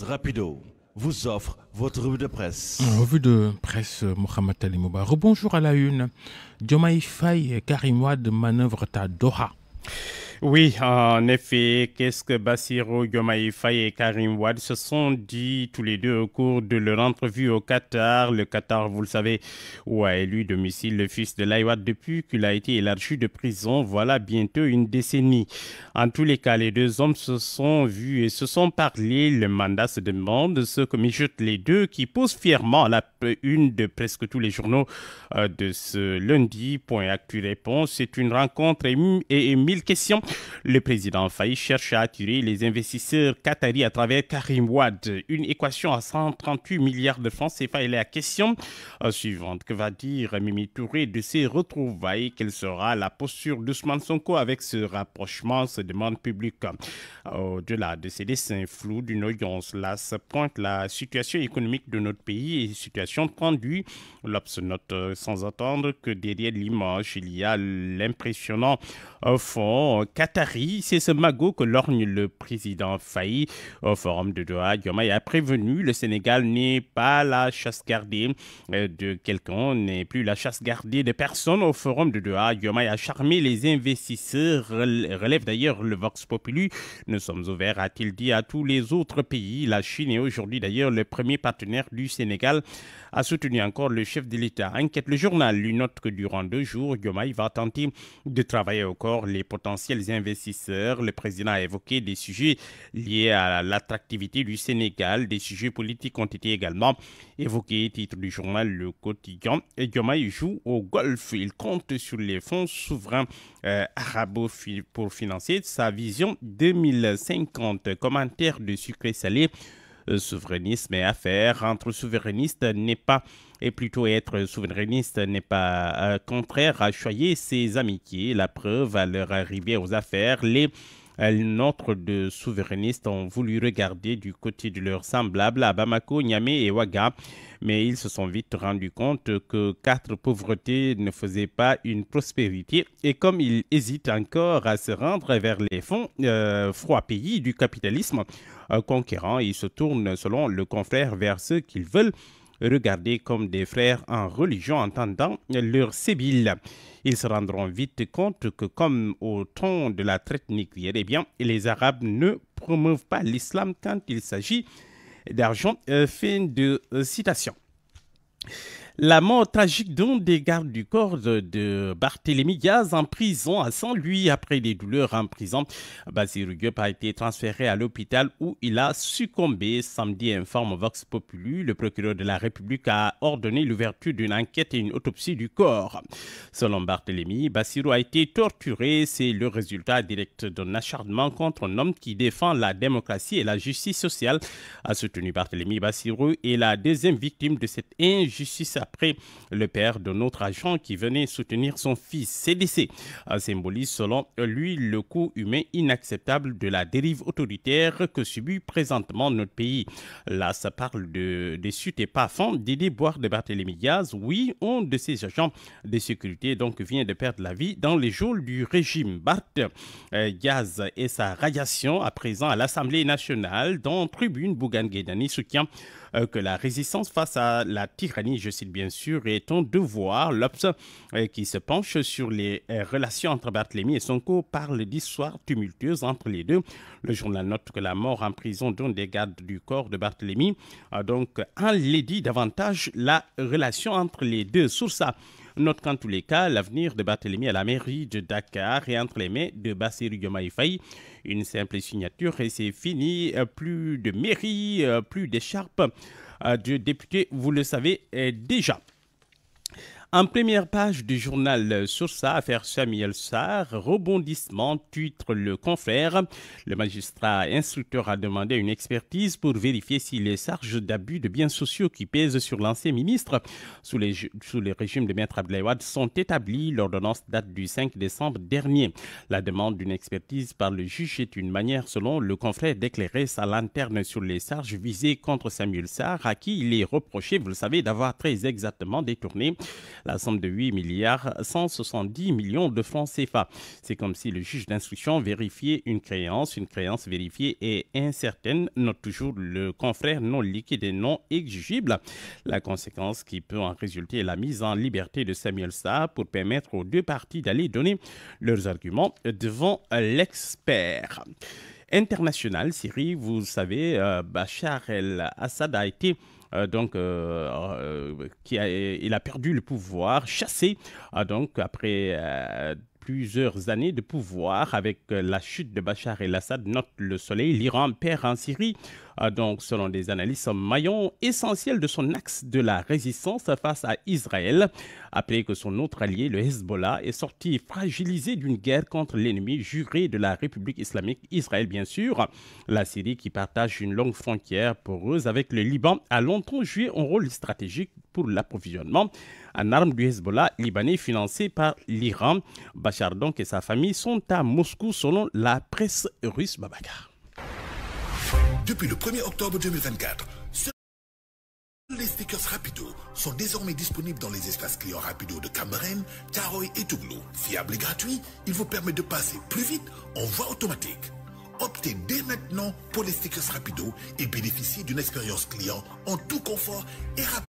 Rapido vous offre votre revue de presse. Revue de presse, Mohamed Ali Mouba. Rebonjour à la une. Diomaye Faye et Karim Wade manœuvrent à Doha. Oui, en effet, qu'est-ce que Bassirou Diomaye Faye et Karim Wade se sont dit tous les deux au cours de leur entrevue au Qatar. Le Qatar, vous le savez, où a élu domicile le fils de Wade depuis qu'il a été élargi de prison, voilà bientôt une décennie. En tous les cas, les deux hommes se sont vus et se sont parlé. Le mandat se demande ce que mijotent les deux qui posent fièrement à la une de presque tous les journaux de ce lundi. Point Actu répond, c'est une rencontre et 1000 questions. Le président Faye cherche à attirer les investisseurs qataris à travers Karim Wade. Une équation à 138 milliards de francs CFA est la question suivante. Que va dire Mimi Touré de ces retrouvailles? Quelle sera la posture d'Ousmane Sonko avec ce rapprochement, se demande public. Au-delà de ces dessins flous d'une audience, là se pointe la situation économique de notre pays et situation tendue. L'Obs note sans attendre que derrière l'image, il y a l'impressionnant fond qatari. C'est ce magot que lorgne le président Faye au forum de Doha. Diomaye a prévenu, le Sénégal n'est pas la chasse gardée de quelqu'un, n'est plus la chasse gardée de personne au forum de Doha. Diomaye a charmé les investisseurs, relève d'ailleurs le Vox Populi. Nous sommes ouverts, a-t-il dit, à tous les autres pays. La Chine est aujourd'hui d'ailleurs le premier partenaire du Sénégal, a soutenu encore le chef de l'État. Enquête le journal lui note que durant 2 jours, Diomaye va tenter de travailler encore les potentiels investisseurs. Le président a évoqué des sujets liés à l'attractivité du Sénégal. Des sujets politiques ont été également évoqués. Titre du journal Le Quotidien. Et Diomaye joue au golf. Il compte sur les fonds souverains arabes pour financer sa vision 2050. Commentaire de Sucré Salé. Souverainisme et affaires. Entre souverainistes n'est pas, et plutôt être souverainiste n'est pas contraire à choyer ses amitiés. La preuve, à leur arrivée aux affaires, les nôtres de souverainistes ont voulu regarder du côté de leurs semblables à Bamako, Niamey et Ouaga. Mais ils se sont vite rendus compte que 4 pauvretés ne faisaient pas une prospérité. Et comme ils hésitent encore à se rendre vers les fonds froids pays du capitalisme conquérant, ils se tournent, selon le confrère, vers ceux qu'ils veulent regarder comme des frères en religion, entendant leur sébile. Ils se rendront vite compte que, comme au temps de la traite négrière, eh bien, les Arabes ne promeuvent pas l'islam quand il s'agit d'argent. Fin de citation. La mort tragique d'un des gardes du corps de Barthélémy Diaz en prison à Saint-Louis après des douleurs en prison. Bassirou Diop a été transféré à l'hôpital où il a succombé. Samedi, informe Vox Populi, le procureur de la République a ordonné l'ouverture d'une enquête et une autopsie du corps. Selon Barthélémy, Bassirou a été torturé. C'est le résultat direct d'un acharnement contre un homme qui défend la démocratie et la justice sociale, a soutenu Barthélémy. Bassirou est la deuxième victime de cette injustice après le père de notre agent qui venait soutenir son fils. CDC symbolise selon lui le coût humain inacceptable de la dérive autoritaire que subit présentement notre pays. Là, ça parle des suites et pas fond des déboires de Barthélémy Diaz. Oui, un de ses agents de sécurité donc vient de perdre la vie dans les jours du régime. Barth Diaz et sa radiation à présent à l'Assemblée nationale. Dans Tribune, Bougane Gueye soutient que la résistance face à la tyrannie, je cite bien sûr, est un devoir. L'Obs qui se penche sur les relations entre Barthélémy et Sonko parle d'histoires tumultueuses entre les deux. Le journal note que la mort en prison d'un des gardes du corps de Barthélémy a donc enlaidi davantage la relation entre les deux. Source A note qu'en tous les cas, l'avenir de Barthélémy à la mairie de Dakar est entre les mains de Bassirou Diomaye Faye. Une simple signature et c'est fini. Plus de mairie, plus d'écharpe de députés, vous le savez déjà. En première page du journal Source A, affaire Samuel Sarr, rebondissement, titre le confrère. Le magistrat instructeur a demandé une expertise pour vérifier si les charges d'abus de biens sociaux qui pèsent sur l'ancien ministre sous le régime de Maître Abdoulaye Wade sont établies. L'ordonnance date du 5 décembre dernier. La demande d'une expertise par le juge est une manière, selon le confrère, d'éclairer sa lanterne sur les charges visées contre Samuel Sarr, à qui il est reproché, vous le savez, d'avoir très exactement détourné la somme de 8 milliards 170 millions de francs CFA. C'est comme si le juge d'instruction vérifiait une créance vérifiée et incertaine, note toujours le confrère non liquide et non exigible. La conséquence qui peut en résulter est la mise en liberté de Samuel Sarr pour permettre aux deux parties d'aller donner leurs arguments devant l'expert. International, Syrie, vous savez, Bachar el-Assad a été il a perdu le pouvoir, chassé donc après plusieurs années de pouvoir avec la chute de Bachar el-Assad, note le Soleil. L'Iran perd en Syrie, donc selon des analystes, un maillon essentiel de son axe de la résistance face à Israël, après que son autre allié, le Hezbollah, est sorti fragilisé d'une guerre contre l'ennemi juré de la République islamique, Israël bien sûr. La Syrie, qui partage une longue frontière poreuse avec le Liban, a longtemps joué un rôle stratégique pour l'approvisionnement en armes du Hezbollah libanais financé par l'Iran. Bachar donc et sa famille sont à Moscou selon la presse russe. Babacar. Depuis le 1er octobre 2024, les stickers Rapido sont désormais disponibles dans les espaces clients Rapido de Cambérène, Thiaroye et Touglou. Fiable et gratuit, il vous permet de passer plus vite en voie automatique. Optez dès maintenant pour les stickers Rapido et bénéficiez d'une expérience client en tout confort et rapide.